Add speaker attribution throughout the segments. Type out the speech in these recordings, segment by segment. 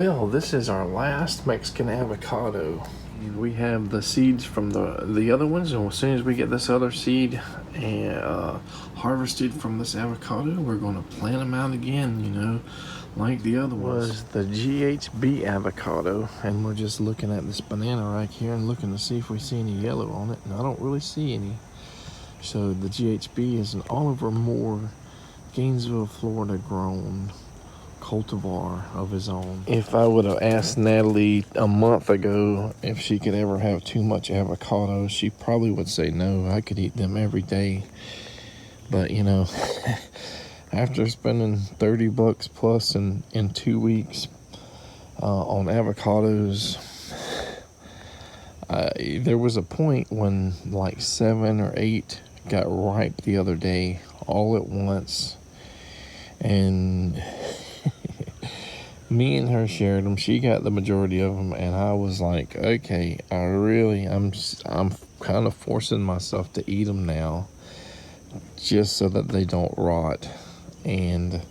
Speaker 1: Well, this is our last Mexican avocado. We have the seeds from the other ones, and as soon as we get this other seed harvested from this avocado, we're going to plant them out again, like the other ones. Was the GHB avocado, and we're just looking at this banana right here and looking to see if we see any yellow on it, and I don't really see any. So the GHB is an Oliver Moore, Gainesville, Florida grown cultivar of his own. If I would have asked Natalie a month ago if she could ever have too much avocado, she probably would say no. I could eat them every day. But after spending $30 plus in 2 weeks on avocados, there was a point when like 7 or 8 got ripe the other day all at once, and me and her shared them. She got the majority of them, and I was like, okay, I'm kind of forcing myself to eat them now, just so that they don't rot. And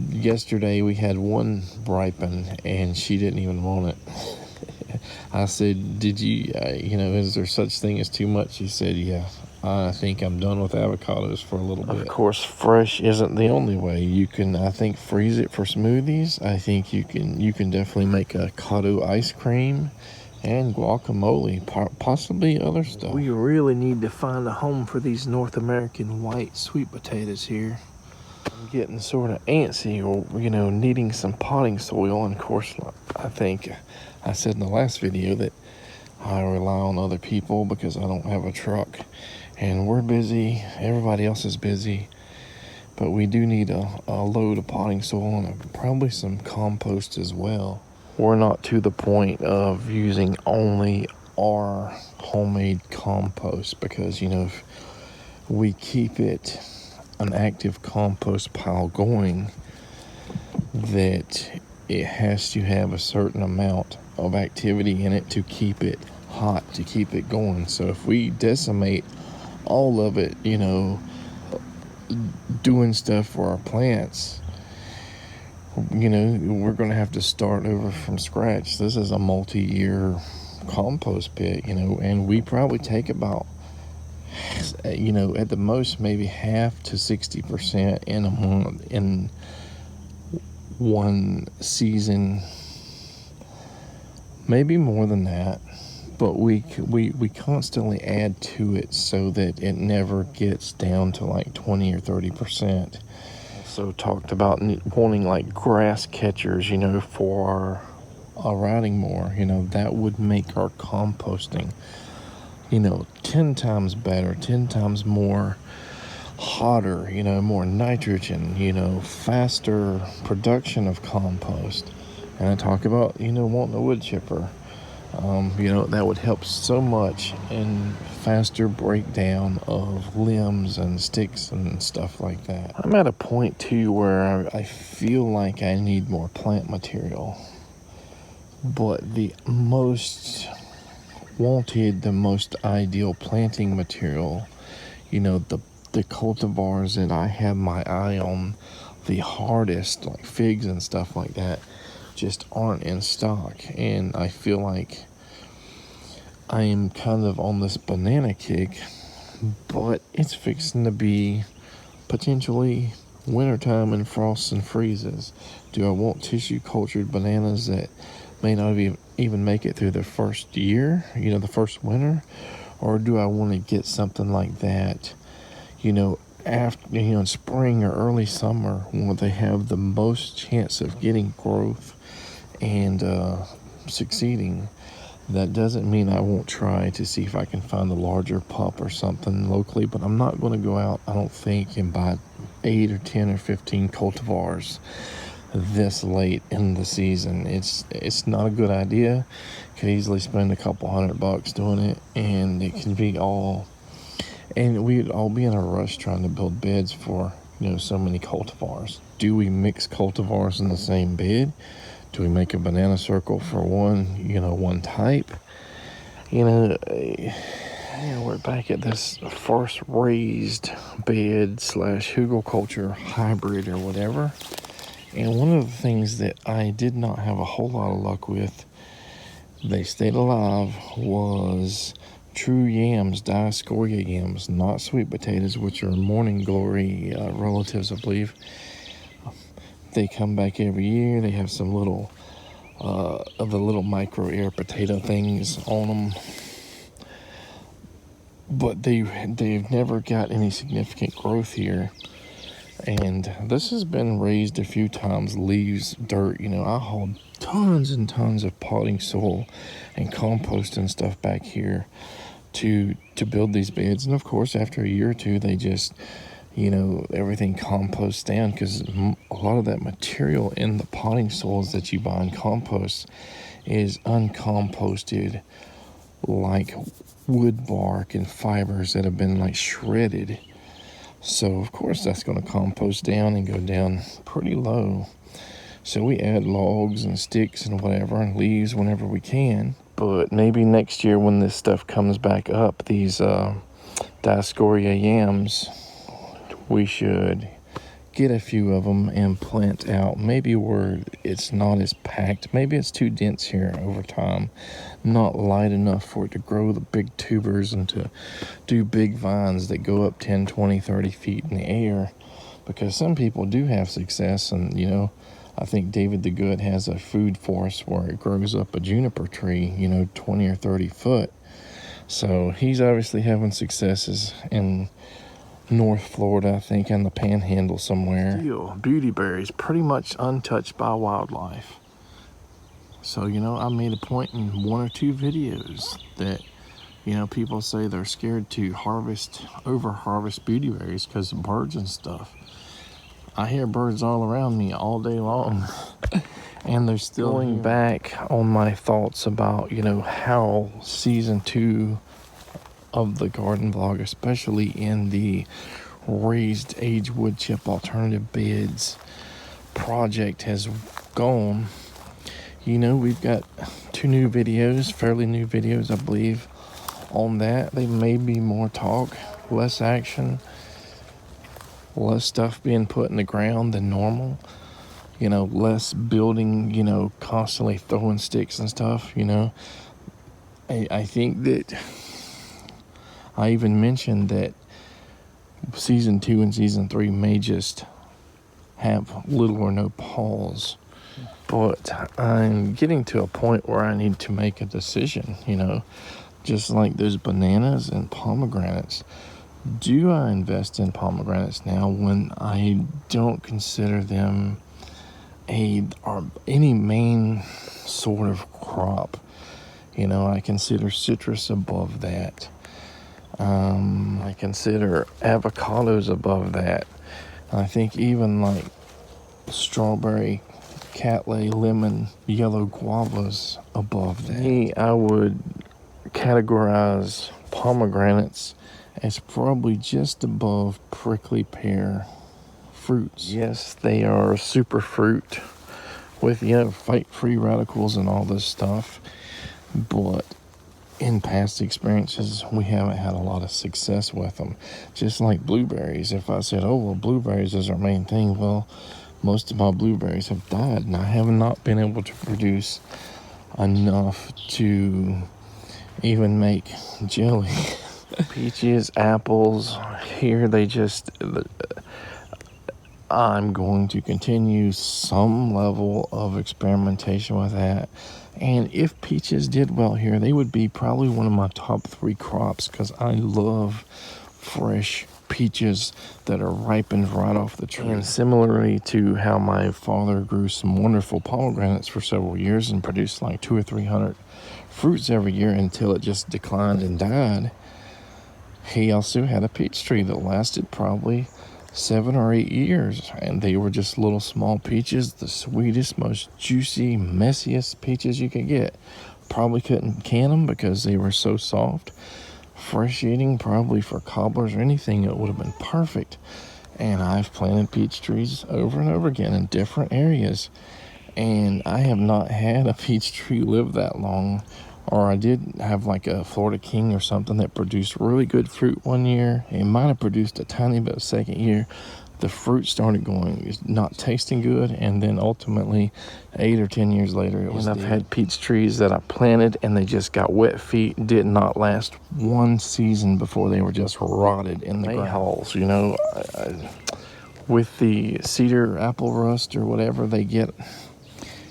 Speaker 1: yesterday we had one ripen, and she didn't even want it. I said, did you, is there such thing as too much? She said, yeah. I think I'm done with avocados for a little bit. Of course, fresh isn't the only way. You can, I think, freeze it for smoothies. I think you can definitely make avocado ice cream and guacamole, possibly other stuff. We really need to find a home for these North American white sweet potatoes here. I'm getting sort of antsy, or needing some potting soil. And of course, I think I said in the last video that I rely on other people because I don't have a truck. And we're busy, everybody else is busy, but we do need a load of potting soil and probably some compost as well. We're not to the point of using only our homemade compost because, if we keep it an active compost pile going, that it has to have a certain amount of activity in it to keep it hot, to keep it going. So if we decimate all of it, doing stuff for our plants, we're going to have to start over from scratch. This is a multi-year compost pit, and we probably take about, at the most, maybe half to 60% in a month, in one season, maybe more than that. But we constantly add to it so that it never gets down to like 20 or 30%. Also talked about wanting like grass catchers, for our riding mower. That would make our composting, 10 times better, 10 times more hotter, more nitrogen, faster production of compost. And I talk about, wanting a wood chipper. That would help so much in faster breakdown of limbs and sticks and stuff like that. I'm at a point too where I feel like I need more plant material, but the most wanted, the most ideal planting material, the cultivars that I have my eye on the hardest, like figs and stuff like that, just aren't in stock. And I feel like I am kind of on this banana kick, but it's fixing to be potentially wintertime and frosts and freezes. Do I want tissue cultured bananas that may not even make it through the first year, the first winter? Or do I want to get something like that, after, in spring or early summer, when they have the most chance of getting growth and succeeding? That doesn't mean I won't try to see if I can find a larger pup or something locally, but I'm not going to go out, I don't think, and buy 8 or 10 or 15 cultivars this late in the season. It's not a good idea. Could easily spend a couple $100 doing it, and it can be and we'd all be in a rush trying to build beds for, so many cultivars. Do we mix cultivars in the same bed? Do we make a banana circle for one type? We're back at this first raised bed / hugelkultur hybrid or whatever. And one of the things that I did not have a whole lot of luck with, they stayed alive, was true yams, Dioscorea yams, not sweet potatoes, which are morning glory relatives, I believe. They come back every year. They have some little of the little micro air potato things on them, but they've never got any significant growth here. And this has been raised a few times, leaves, dirt. I hauled tons and tons of potting soil and compost and stuff back here to build these beds. And of course, after a year or two, they just, everything composts down, because a lot of that material in the potting soils that you buy in compost is uncomposted, like wood bark and fibers that have been like shredded. So of course that's going to compost down and go down pretty low. So we add logs and sticks and whatever and leaves whenever we can. But maybe next year when this stuff comes back up, these Dioscorea yams, we should get a few of them and plant out. Maybe where it's not as packed. Maybe it's too dense here over time. Not light enough for it to grow the big tubers and to do big vines that go up 10, 20, 30 feet in the air. Because some people do have success, and I think David the Good has a food forest where it grows up a juniper tree, 20 or 30 foot. So he's obviously having successes in North Florida, I think, in the Panhandle somewhere. Still, beauty berries pretty much untouched by wildlife. So, I made a point in one or two videos that, people say they're scared to over-harvest beauty berries because of birds and stuff. I hear birds all around me all day long. And they're still going back on my thoughts about, how season 2 of the garden vlog, especially in the raised age wood chip alternative beds project, has gone. We've got 2 new videos, fairly new videos, I believe, on that. They may be more talk, less action, less stuff being put in the ground than normal. Less building, constantly throwing sticks and stuff. I think that I even mentioned that season 2 and season 3 may just have little or no pause. But I'm getting to a point where I need to make a decision, just like those bananas and pomegranates. Do I invest in pomegranates now when I don't consider them any main sort of crop? I consider citrus above that. I consider avocados above that. I think even like strawberry, catlay, lemon, yellow guavas above that. I would categorize pomegranates as probably just above prickly pear fruits. Yes, they are a super fruit with, fight free radicals and all this stuff. But in past experiences, we haven't had a lot of success with them. Just like blueberries. If I said, blueberries is our main thing, well, most of my blueberries have died, and I have not been able to produce enough to even make jelly. Peaches, apples, here I'm going to continue some level of experimentation with that. And if peaches did well here, they would be probably one of my top 3 crops, because I love fresh peaches that are ripened right off the tree. And similarly to how my father grew some wonderful pomegranates for several years and produced like 200 or 300 fruits every year until it just declined and died, he also had a peach tree that lasted probably 7 or 8 years, and they were just little small peaches, the sweetest, most juicy, messiest peaches you could get. Probably couldn't can them because they were so soft. Fresh eating, probably for cobblers or anything, it would have been perfect. And I've planted peach trees over and over again in different areas, and I have not had a peach tree live that long. Or I did have like a Florida King or something that produced really good fruit one year. It might have produced a tiny bit second year. the fruit started going, not tasting good, and then ultimately 8 or 10 years later it was I've had peach trees that I planted and they just got wet feet, did not last one season before they were just rotted in the ground. Mayhaws, you know, with the cedar apple rust or whatever they get,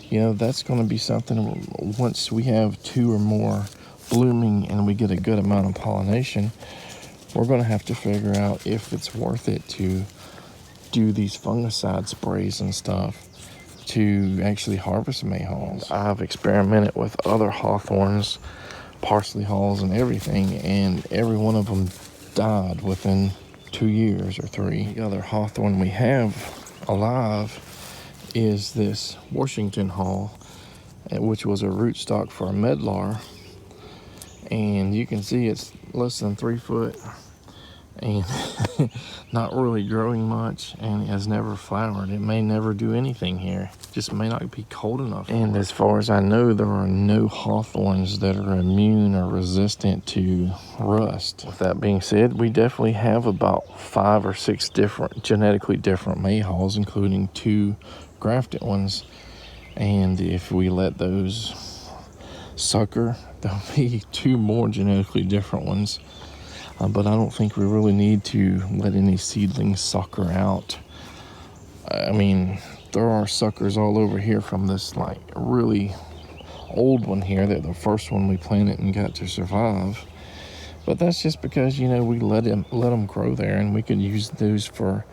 Speaker 1: you know, that's going to be something once we have 2 or more blooming and we get a good amount of pollination, we're going to have to figure out if it's worth it to do these fungicide sprays and stuff to actually harvest mayhaws. I've experimented with other hawthorns, parsley haws, and everything, and every one of them died within 2 years or 3. The other hawthorn we have alive is this Washington haw, which was a rootstock for a medlar, and you can see it's less than 3 foot and not really growing much, and it has never flowered. It may never do anything here, just may not be cold enough. And as far as I know, there are no hawthorns that are immune or resistant to rust. With that being said, we definitely have about 5 or 6 different genetically different mayhaws, including 2 grafted ones, and if we let those sucker, there'll be 2 more genetically different ones. But I don't think we really need to let any seedlings sucker out. I mean, there are suckers all over here from this like really old one here, that the first one we planted and got to survive. But that's just because, you know, we let them grow there, and we could use those for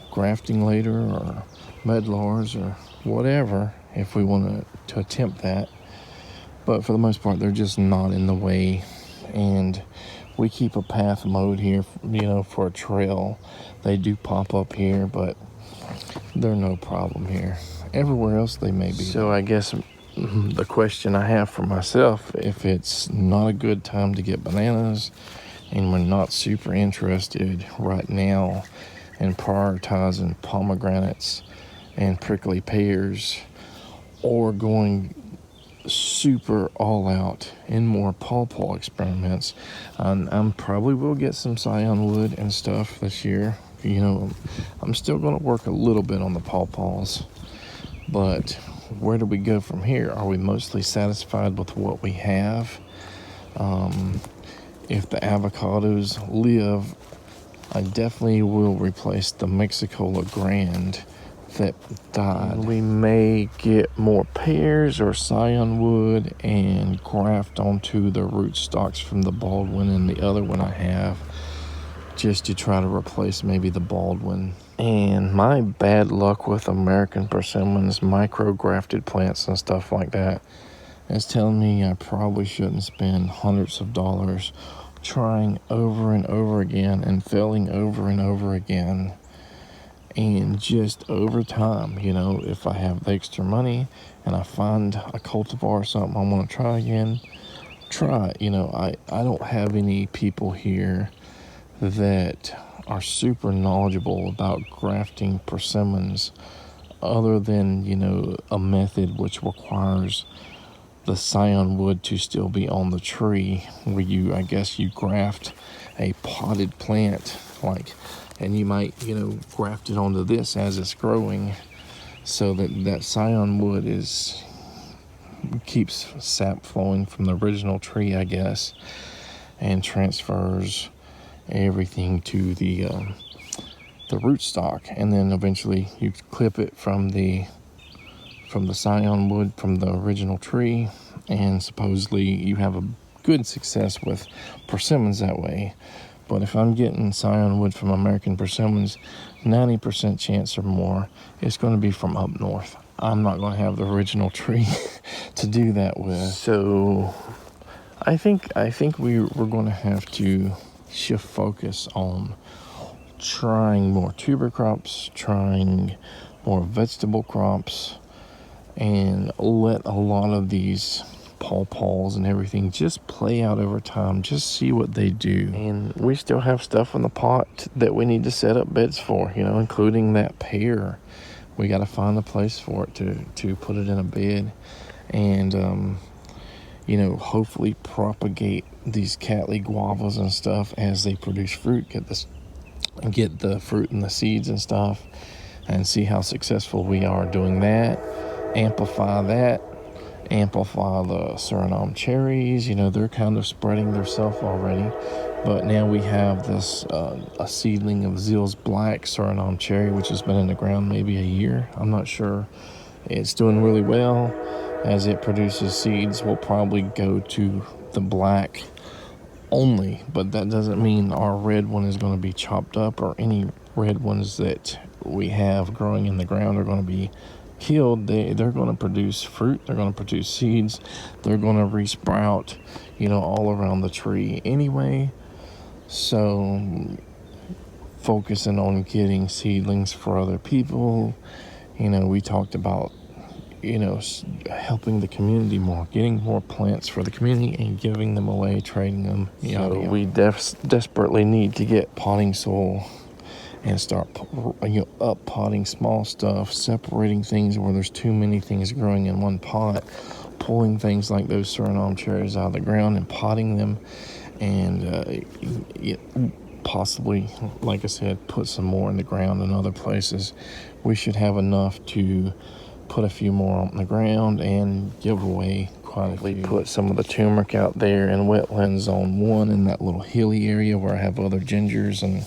Speaker 1: grafting later, or medlars or whatever, if we want to attempt that. But for the most part, they're just not in the way. And we keep a path mode here, you know, for a trail. They do pop up here, but they're no problem here. Everywhere else they may be. So I guess the question I have for myself, if it's not a good time to get bananas and we're not super interested right now in prioritizing pomegranates and prickly pears, or going super all out in more pawpaw experiments, I'm probably will get some scion wood and stuff this year. You know, I'm still going to work a little bit on the pawpaws, but where do we go from here? Are we mostly satisfied with what we have? If the avocados live, I definitely will replace the Mexicola Grand that died. We may get more pears or scion wood and graft onto the rootstocks from the Baldwin and the other one I have, just to try to replace maybe the Baldwin. And my bad luck with American persimmons, micro grafted plants and stuff like that, is telling me I probably shouldn't spend hundreds of dollars trying over and over again and failing over and over again. And just over time, you know, if I have the extra money and I find a cultivar or something I want to try again, try it. You know, I don't have any people here that are super knowledgeable about grafting persimmons, other than, you know, a method which requires the scion wood to still be on the tree, where you, I guess you graft a potted plant, like, and you might, you know, graft it onto this as it's growing, so that scion wood keeps sap flowing from the original tree, I guess, and transfers everything to the rootstock, and then eventually you clip it from the scion wood from the original tree, and supposedly you have a good success with persimmons that way. But if I'm getting scion wood from American persimmons, 90% chance or more it's going to be from up north. I'm not going to have the original tree to do that with. So I think we're going to have to shift focus on trying more tuber crops, trying more vegetable crops, and let a lot of these pawpaws and everything just play out over time, just see what they do. And we still have stuff in the pot that we need to set up beds for, you know, including that pear. We got to find a place for it to put it in a bed, and you know, hopefully propagate these Cattleya guavas and stuff as they produce fruit, get this and get the fruit and the seeds and stuff, and see how successful we are doing that. Amplify the Suriname cherries. You know, they're kind of spreading themselves already, but now we have this a seedling of Zill's Black Suriname cherry, which has been in the ground maybe a year. I'm not sure. It's doing really well. As it produces seeds, we'll probably go to the black only, but that doesn't mean our red one is going to be chopped up, or any red ones that we have growing in the ground are going to be killed. They're going to produce fruit, they're going to produce seeds, they're going to resprout, you know, all around the tree anyway. So focusing on getting seedlings for other people, you know, we talked about, you know, helping the community more, getting more plants for the community and giving them away, trading them. So we desperately need to get potting soil and start, you know, up potting small stuff, separating things where there's too many things growing in one pot, pulling things like those Suriname cherries out of the ground and potting them, and possibly, like I said, put some more in the ground in other places. We should have enough to put a few more on the ground and give away quite a few. Put some of the turmeric out there in wetland zone 1 in that little hilly area where I have other gingers and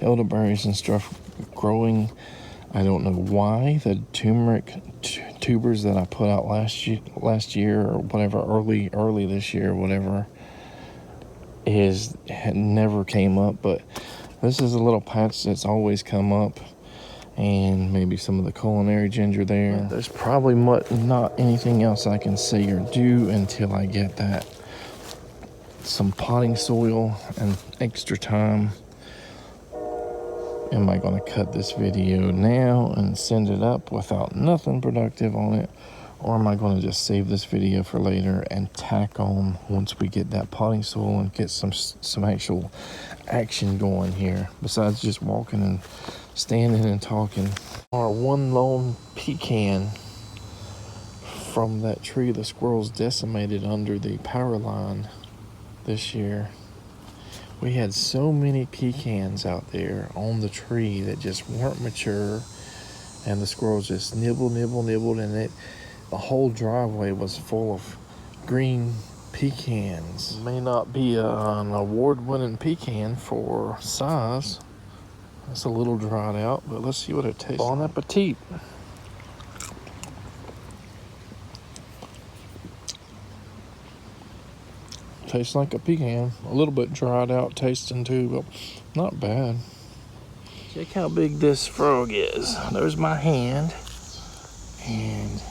Speaker 1: elderberries and stuff growing. I don't know why the turmeric tubers that I put out last year or whatever, early this year, whatever, had never came up, but this is a little patch that's always come up. And maybe some of the culinary ginger there. There's probably not anything else I can say or do until I get some potting soil and extra time. Am I going to cut this video now and send it up without nothing productive on it? Or am I going to just save this video for later and tack on once we get that potting soil and get some actual action going here, besides just walking and standing and talking. Our one lone pecan from that tree the squirrels decimated under the power line this year. We had so many pecans out there on the tree that just weren't mature, and the squirrels just nibbled, and the whole driveway was full of green pecans. May not be an award-winning pecan for size. It's a little dried out, but let's see what it tastes like. Bon appetit. Tastes like a pecan. A little bit dried out tasting too, but not bad. Check how big this frog is. There's my hand. And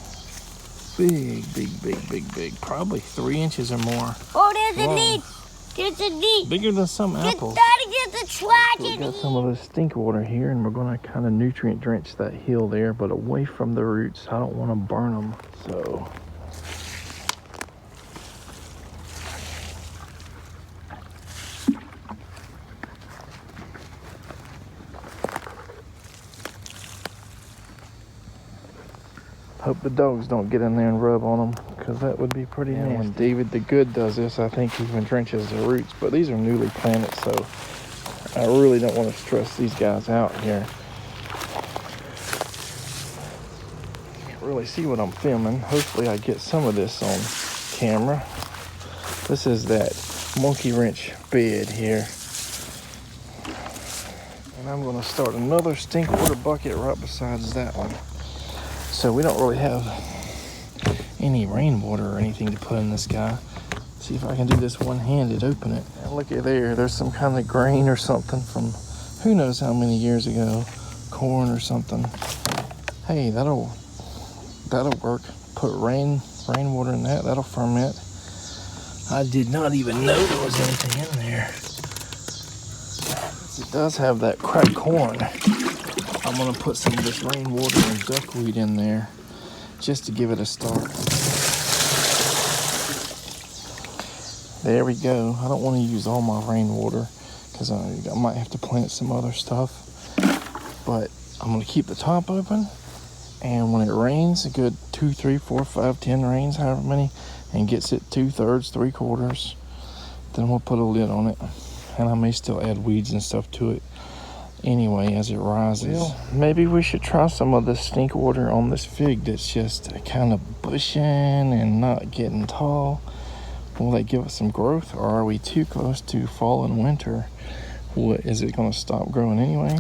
Speaker 1: big. Probably 3 inches or more.
Speaker 2: Oh, there's a leaf. There's a leaf.
Speaker 1: Bigger than some apples.
Speaker 2: Get the tragedy.
Speaker 1: We got some of the stink water here, and we're going to kind of nutrient drench that hill there, but away from the roots. I don't want to burn them. So hope the dogs don't get in there and rub on them, because that would be pretty nasty. When David the Good does this, I think he even drenches the roots, but these are newly planted, so I really don't want to stress these guys out here. Can't really see what I'm filming. Hopefully I get some of this on camera. This is that monkey wrench bed here. And I'm going to start another stink water bucket right besides that one. So we don't really have any rainwater or anything to put in this guy. See if I can do this one-handed, open it. And look at there, there's some kind of grain or something from who knows how many years ago. Corn or something. Hey, that'll work. Put rainwater in that, that'll ferment. I did not even know there was anything in there. It does have that cracked corn. I'm gonna put some of this rainwater and duckweed in there just to give it a start. There we go. I don't want to use all my rainwater because I might have to plant some other stuff. But I'm gonna keep the top open, and when it rains, a good 2, 3, 4, 5, 10 rains, however many, and gets it 2/3, 3/4, then we'll put a lid on it. And I may still add weeds and stuff to it anyway as it rises. Well, maybe we should try some of the stink water on this fig that's just kind of bushing and not getting tall. Will they give us some growth, or are we too close to fall and winter? What is it going to stop growing anyway?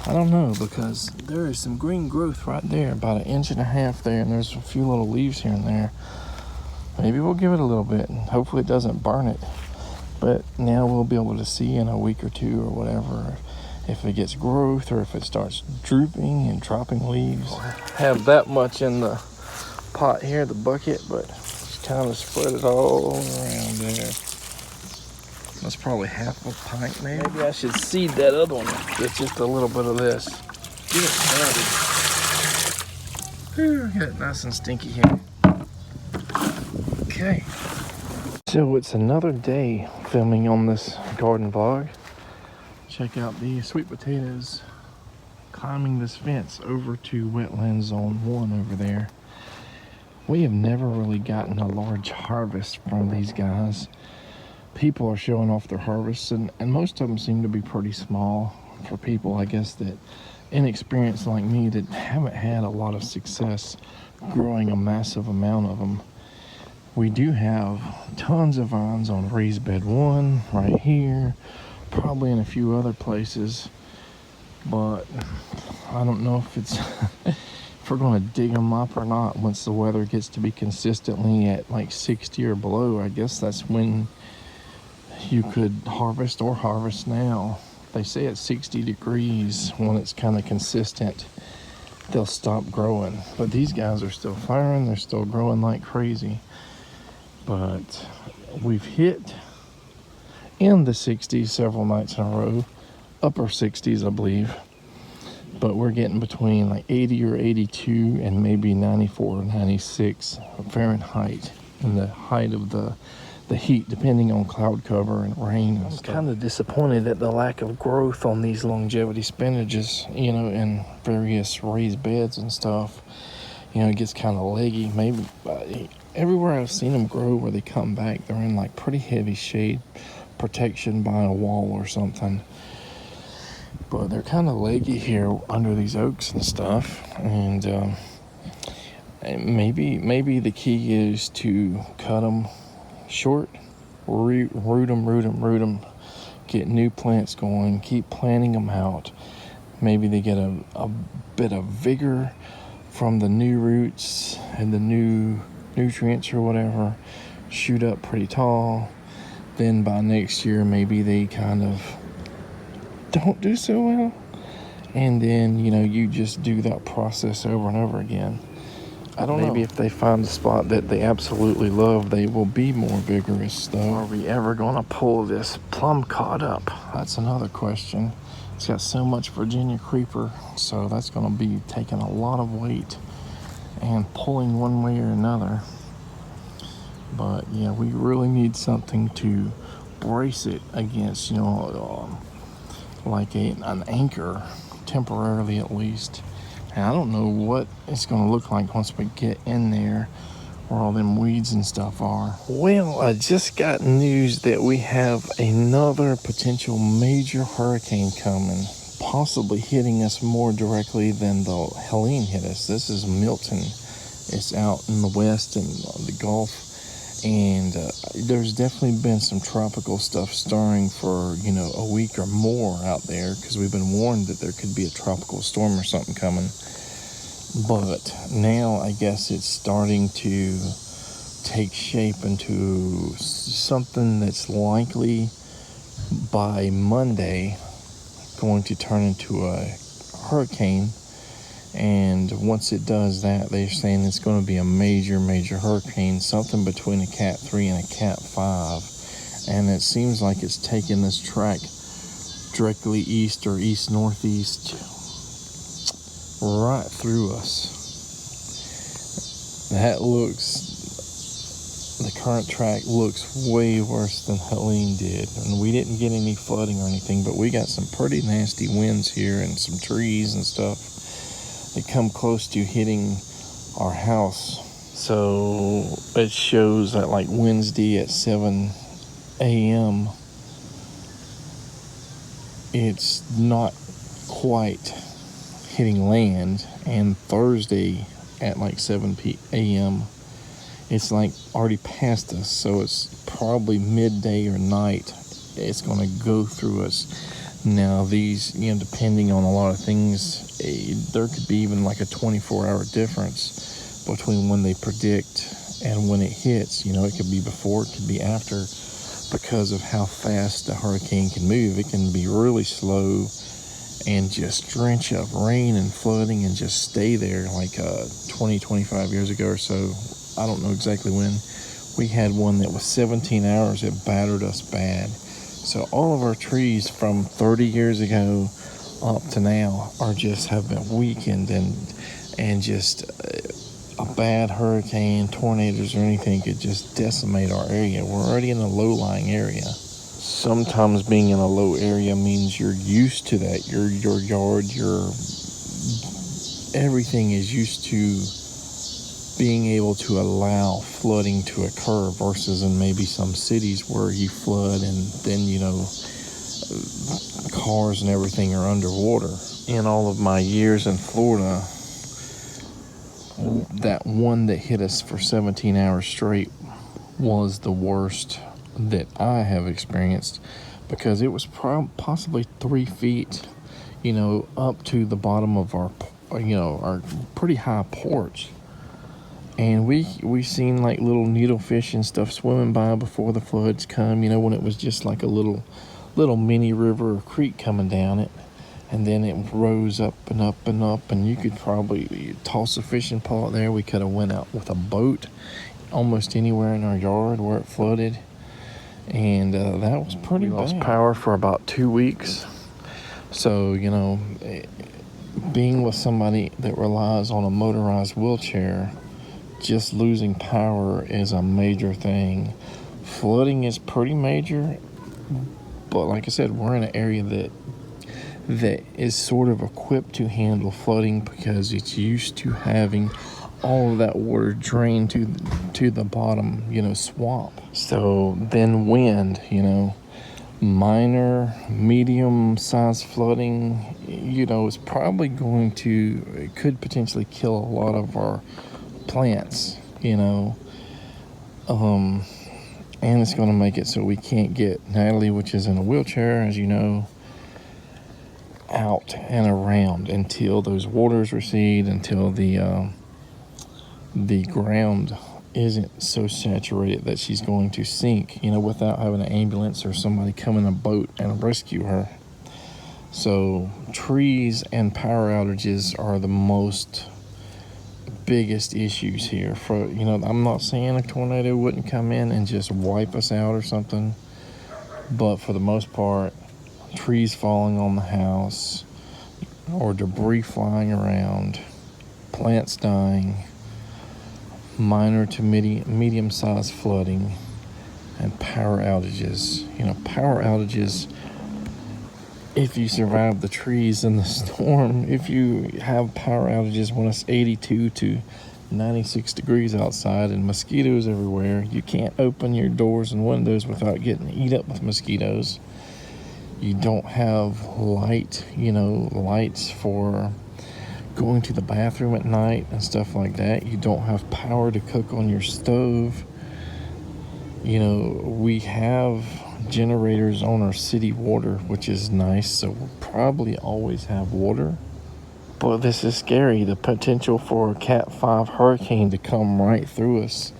Speaker 1: I don't know, because there is some green growth right there, about 1.5 inches there, and there's a few little leaves here and there. Maybe we'll give it a little bit, and hopefully it doesn't burn it. But now we'll be able to see in a week or two or whatever if it gets growth or if it starts drooping and dropping leaves. Have that much in the pot here, the bucket, but just kind of spread it all around there. That's probably half a pint, maybe. Maybe I should seed that other one with just a little bit of this. Get it started. Whew, get it nice and stinky here. Okay. So it's another day filming on this garden vlog. Check out the sweet potatoes climbing this fence over to wetland zone 1 over there. We have never really gotten a large harvest from these guys. People are showing off their harvests, and most of them seem to be pretty small for people, I guess, that inexperienced like me that haven't had a lot of success growing a massive amount of them. We do have tons of vines on raised bed 1 right here, probably in a few other places, but I don't know if it's if we're going to dig them up or not once the weather gets to be consistently at like 60 or below. I guess that's when you could harvest, or harvest now. They say at 60 degrees, when it's kind of consistent, they'll stop growing. But these guys are still firing, they're still growing like crazy. But we've hit in the 60s several nights in a row, upper 60s I believe, but we're getting between like 80 or 82 and maybe 94 or 96 Fahrenheit in the height of the heat, depending on cloud cover and rain and stuff. I'm kind of disappointed at the lack of growth on these longevity spinaches, you know, in various raised beds and stuff. You know, it gets kind of leggy. Maybe everywhere I've seen them grow where they come back, they're in like pretty heavy shade protection by a wall or something. But they're kind of leggy here under these oaks and stuff. And maybe the key is to cut them short, root them, get new plants going, keep planting them out. Maybe they get a bit of vigor from the new roots and the new nutrients or whatever, shoot up pretty tall. Then by next year, maybe they kind of don't do so well. And then, you know, you just do that process over and over again. I don't know. Maybe if they find a spot that they absolutely love, they will be more vigorous, though. Are we ever going to pull this plum cod up? That's another question. It's got so much Virginia creeper, so that's going to be taking a lot of weight and pulling one way or another. But, yeah, we really need something to brace it against, you know, like an anchor, temporarily at least. And I don't know what it's going to look like once we get in there where all them weeds and stuff are. Well, I just got news that we have another potential major hurricane coming, possibly hitting us more directly than the Helene hit us. This is Milton. It's out in the west and the Gulf. And there's definitely been some tropical stuff stirring for, you know, a week or more out there, because we've been warned that there could be a tropical storm or something coming. But now I guess it's starting to take shape into something that's likely by Monday going to turn into a hurricane. And once it does that, they're saying it's going to be a major hurricane, something between a Cat 3 and a Cat 5. And it seems like it's taking this track directly east or east-northeast right through us. That the current track looks way worse than Helene did. And we didn't get any flooding or anything, but we got some pretty nasty winds here and some trees and stuff. They come close to hitting our house. So it shows that like Wednesday at 7 a.m. it's not quite hitting land, and Thursday at like 7 a.m. it's like already past us, so it's probably midday or night it's going to go through us. Now these, depending on a lot of things, there could be even like a 24-hour difference between when they predict and when it hits. It could be before, it could be after, because of how fast a hurricane can move. It can be really slow and just drench up rain and flooding and just stay there, like 25 years ago or so. I don't know exactly when. We had one that was 17 hours. It battered us bad. So all of our trees from 30 years ago up to now have been weakened, and just a bad hurricane, tornadoes, or anything could just decimate our area. We're already in a low-lying area. Sometimes being in a low area means you're used to that. Your yard, everything is used to being able to allow flooding to occur, versus in maybe some cities where you flood and then, cars and everything are underwater. In all of my years in Florida, that one that hit us for 17 hours straight was the worst that I have experienced, because it was possibly 3 feet, up to the bottom of our pretty high porch. And we seen like little needlefish and stuff swimming by before the floods come, when it was just like a little mini river or creek coming down it. And then it rose up and up and up, and you could probably toss a fishing pole there. We could have went out with a boat almost anywhere in our yard where it flooded. And that was pretty bad. We lost power for about 2 weeks. So, being with somebody that relies on a motorized wheelchair, just losing power is a major thing. Flooding is pretty major, but like I said, we're in an area that is sort of equipped to handle flooding, because it's used to having all of that water drain to the bottom, swamp. So then wind, minor, medium-sized flooding, is probably it could potentially kill a lot of our plants, and it's going to make it so we can't get Natalie, which is in a wheelchair, as you know, out and around until those waters recede, until the ground isn't so saturated that she's going to sink, without having an ambulance or somebody come in a boat and rescue her. So trees and power outages are the biggest issues here. I'm not saying a tornado wouldn't come in and just wipe us out or something, but for the most part, trees falling on the house or debris flying around, plants dying, minor to medium-sized flooding, and power outages. Power outages, if you survive the trees and the storm, if you have power outages when it's 82 to 96 degrees outside and mosquitoes everywhere, you can't open your doors and windows without getting eat up with mosquitoes. You don't have lights for going to the bathroom at night and stuff like that. You don't have power to cook on your stove. We have generators on our city water, which is nice, so we'll probably always have water. But this is scary. The potential for a Cat 5 hurricane to come right through us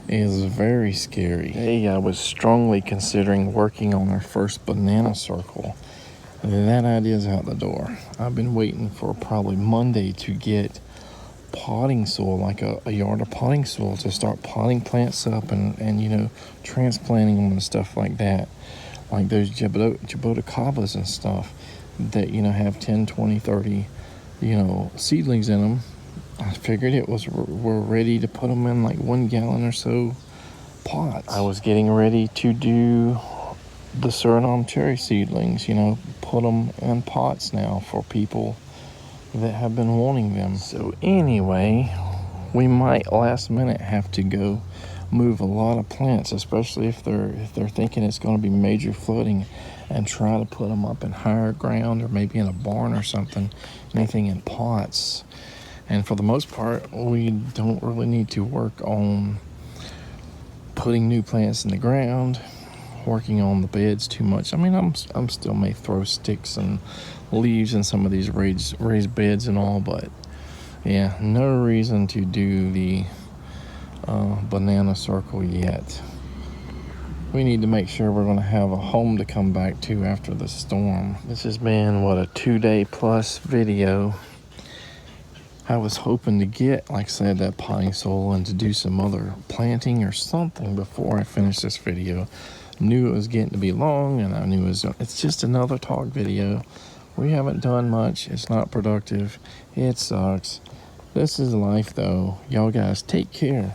Speaker 1: is very scary. Hey, I was strongly considering working on our first banana circle. That idea's out the door. I've been waiting for probably Monday to get potting soil, like a yard of potting soil, to start potting plants up and transplanting them and stuff like that. Like those jaboticabas and stuff that, have 10, 20, 30, seedlings in them. I figured we're ready to put them in like 1 gallon or so pots. I was getting ready to do the Suriname cherry seedlings, put them in pots now for people that have been wanting them. So anyway, we might last minute have to go move a lot of plants, especially if they're thinking it's going to be major flooding and try to put them up in higher ground or maybe in a barn or something, anything in pots. And for the most part, we don't really need to work on putting new plants in the ground, working on the beds too much. I mean, I'm still may throw sticks and leaves in some of these raised beds and all, but yeah, no reason to do the banana circle yet. We need to make sure we're going to have a home to come back to after the storm. This has been, what, a 2-day plus video. I was hoping to get, like I said, that potting soil and to do some other planting or something before I finish this video. Knew it was getting to be long, and I knew it's just another talk video. We haven't done much. It's not productive. It sucks. This is life, though. Y'all guys take care.